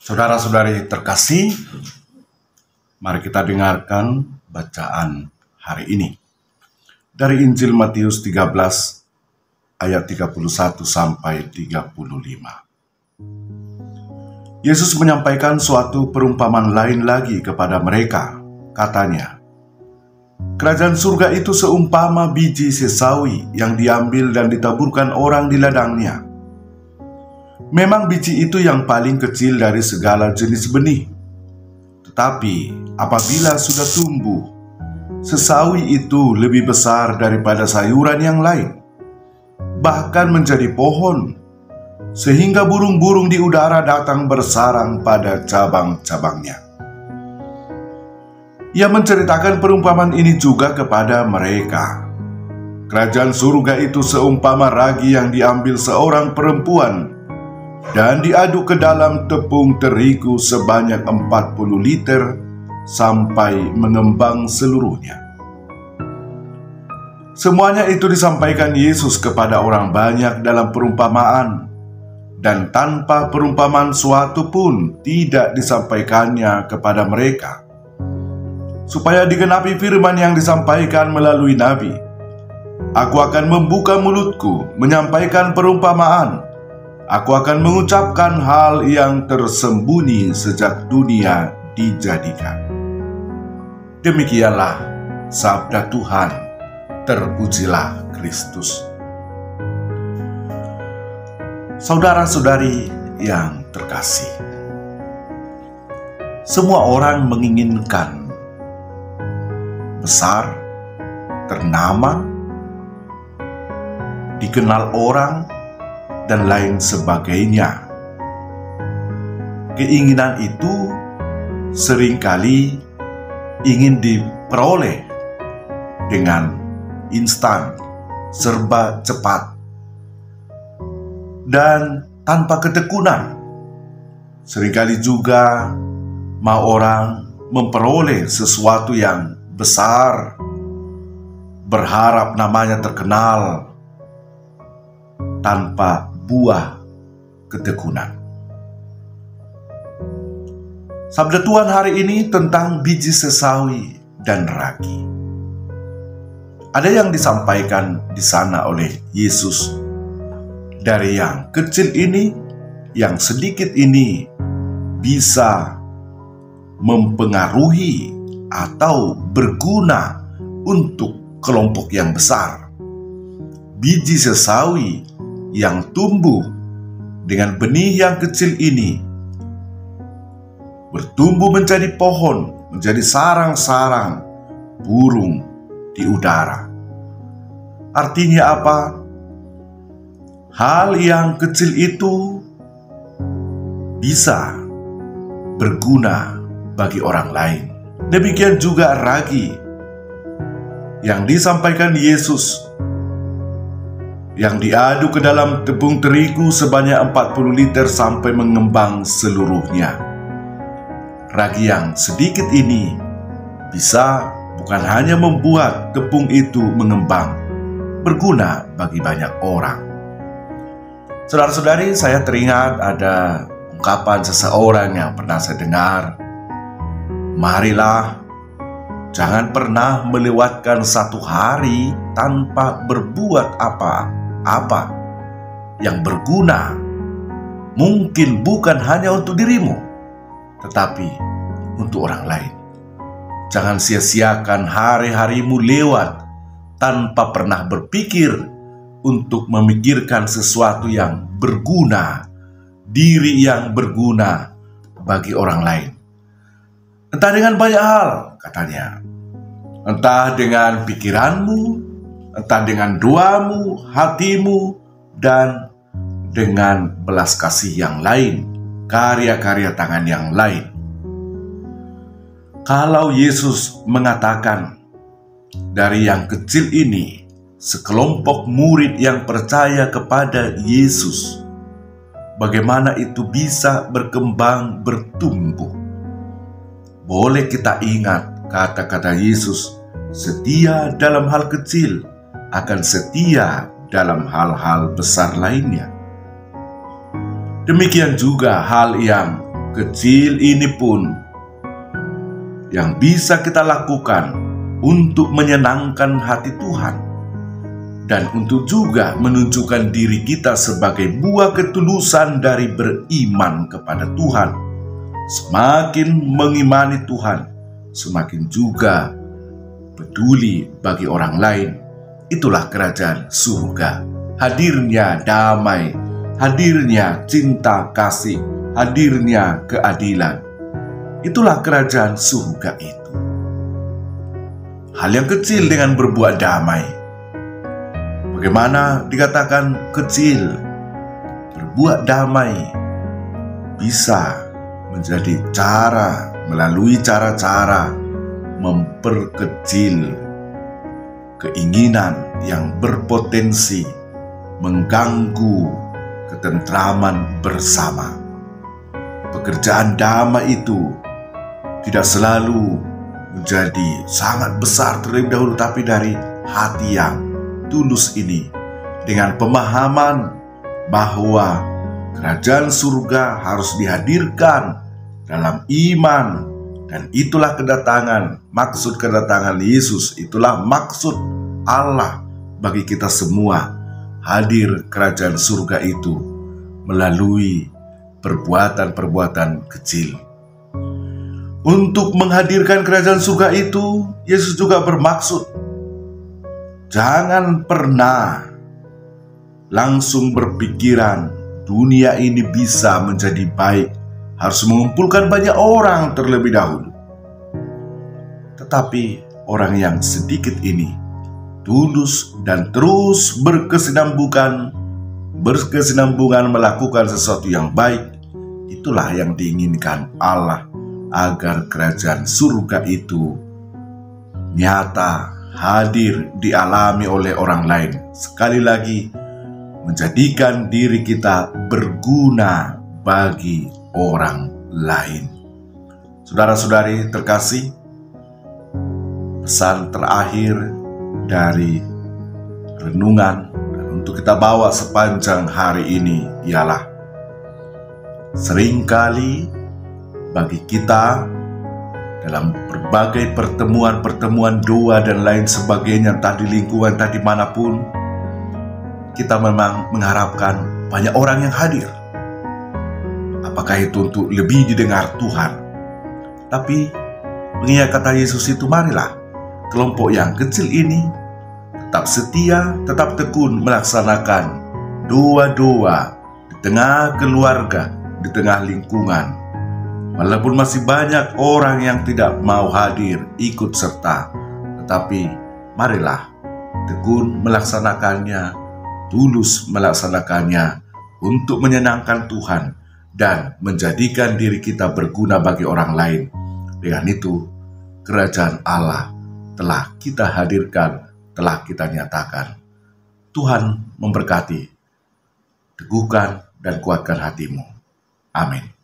Saudara-saudari terkasih, mari kita dengarkan bacaan hari ini dari Injil Matius 13 ayat 31 sampai 35. Yesus menyampaikan suatu perumpamaan lain lagi kepada mereka. Katanya, kerajaan surga itu seumpama biji sesawi yang diambil dan ditaburkan orang di ladangnya. Memang biji itu yang paling kecil dari segala jenis benih. Tetapi apabila sudah tumbuh, sesawi itu lebih besar daripada sayuran yang lain, bahkan menjadi pohon, sehingga burung-burung di udara datang bersarang pada cabang-cabangnya. Ia menceritakan perumpamaan ini juga kepada mereka. Kerajaan surga itu seumpama ragi yang diambil seorang perempuan dan diaduk ke dalam tepung terigu sebanyak 40 liter sampai mengembang seluruhnya. Semuanya itu disampaikan Yesus kepada orang banyak dalam perumpamaan, dan tanpa perumpamaan suatu pun tidak disampaikannya kepada mereka, supaya digenapi firman yang disampaikan melalui Nabi. Aku akan membuka mulutku, menyampaikan perumpamaan. Aku akan mengucapkan hal yang tersembunyi sejak dunia dijadikan. Demikianlah sabda Tuhan, terpujilah Kristus. Saudara-saudari yang terkasih, semua orang menginginkan besar, ternama, dikenal orang, dan lain sebagainya. Keinginan itu seringkali ingin diperoleh dengan instan, serba cepat, dan tanpa ketekunan. Seringkali juga mau orang memperoleh sesuatu yang besar, berharap namanya terkenal, tanpa buah ketekunan. Sabda Tuhan hari ini tentang biji sesawi dan ragi. Ada yang disampaikan di sana oleh Yesus. Dari yang kecil ini, yang sedikit ini bisa mempengaruhi atau berguna untuk kelompok yang besar. Biji sesawi yang tumbuh dengan benih yang kecil ini bertumbuh menjadi pohon, menjadi sarang-sarang burung di udara. Artinya apa? Hal yang kecil itu bisa berguna bagi orang lain. Demikian juga ragi yang disampaikan Yesus, yang diaduk ke dalam tepung terigu sebanyak 40 liter sampai mengembang seluruhnya. Ragi yang sedikit ini bisa bukan hanya membuat tepung itu mengembang, berguna bagi banyak orang. Saudara-saudari, saya teringat ada ungkapan seseorang yang pernah saya dengar. Marilah, jangan pernah melewatkan satu hari tanpa berbuat apa yang berguna, mungkin bukan hanya untuk dirimu, tetapi untuk orang lain. Jangan sia-siakan hari-harimu lewat tanpa pernah berpikir untuk memikirkan sesuatu yang berguna, diri yang berguna bagi orang lain. Entah dengan banyak hal, katanya. Entah dengan pikiranmu, entah dengan doamu, hatimu, dan dengan belas kasih yang lain, karya-karya tangan yang lain. Kalau Yesus mengatakan, dari yang kecil ini, sekelompok murid yang percaya kepada Yesus, bagaimana itu bisa berkembang, bertumbuh? Boleh kita ingat kata-kata Yesus, setia dalam hal kecil akan setia dalam hal-hal besar lainnya. Demikian juga hal yang kecil ini pun yang bisa kita lakukan untuk menyenangkan hati Tuhan dan untuk juga menunjukkan diri kita sebagai buah ketulusan dari beriman kepada Tuhan. Semakin mengimani Tuhan, semakin juga peduli bagi orang lain. Itulah kerajaan surga. Hadirnya damai, hadirnya cinta kasih, hadirnya keadilan. Itulah kerajaan surga itu. Hal yang kecil dengan berbuat damai. Bagaimana dikatakan kecil? Berbuat damai bisa menjadi cara, melalui cara-cara memperkecil keinginan yang berpotensi mengganggu ketentraman bersama. Pekerjaan damai itu tidak selalu menjadi sangat besar terlebih dahulu, tapi dari hati yang tulus ini, dengan pemahaman bahwa kerajaan surga harus dihadirkan dalam iman, dan itulah maksud kedatangan Yesus, itulah maksud Allah bagi kita semua. Hadir kerajaan surga itu melalui perbuatan-perbuatan kecil. Untuk menghadirkan kerajaan surga itu, Yesus juga bermaksud jangan pernah langsung berpikiran dunia ini bisa menjadi baik, harus mengumpulkan banyak orang terlebih dahulu. Tetapi orang yang sedikit ini tulus dan terus berkesinambungan melakukan sesuatu yang baik. Itulah yang diinginkan Allah, agar kerajaan surga itu nyata, hadir, dialami oleh orang lain. Sekali lagi, menjadikan diri kita berguna bagi orang lain. Saudara-saudari terkasih, pesan terakhir dari renungan dan untuk kita bawa sepanjang hari ini ialah, seringkali bagi kita dalam berbagai pertemuan doa dan lain sebagainya, entah di lingkungan, entah dimanapun, kita memang mengharapkan banyak orang yang hadir. Apakah itu untuk lebih didengar Tuhan? Tapi mengingat kata Yesus itu, marilah kelompok yang kecil ini tetap setia, tetap tekun melaksanakan doa-doa di tengah keluarga, di tengah lingkungan. Walaupun masih banyak orang yang tidak mau hadir, ikut serta, tetapi marilah tekun melaksanakannya, tulus melaksanakannya untuk menyenangkan Tuhan dan menjadikan diri kita berguna bagi orang lain. Dengan itu, kerajaan Allah telah kita hadirkan, telah kita nyatakan. Tuhan memberkati, teguhkan dan kuatkan hatimu. Amin.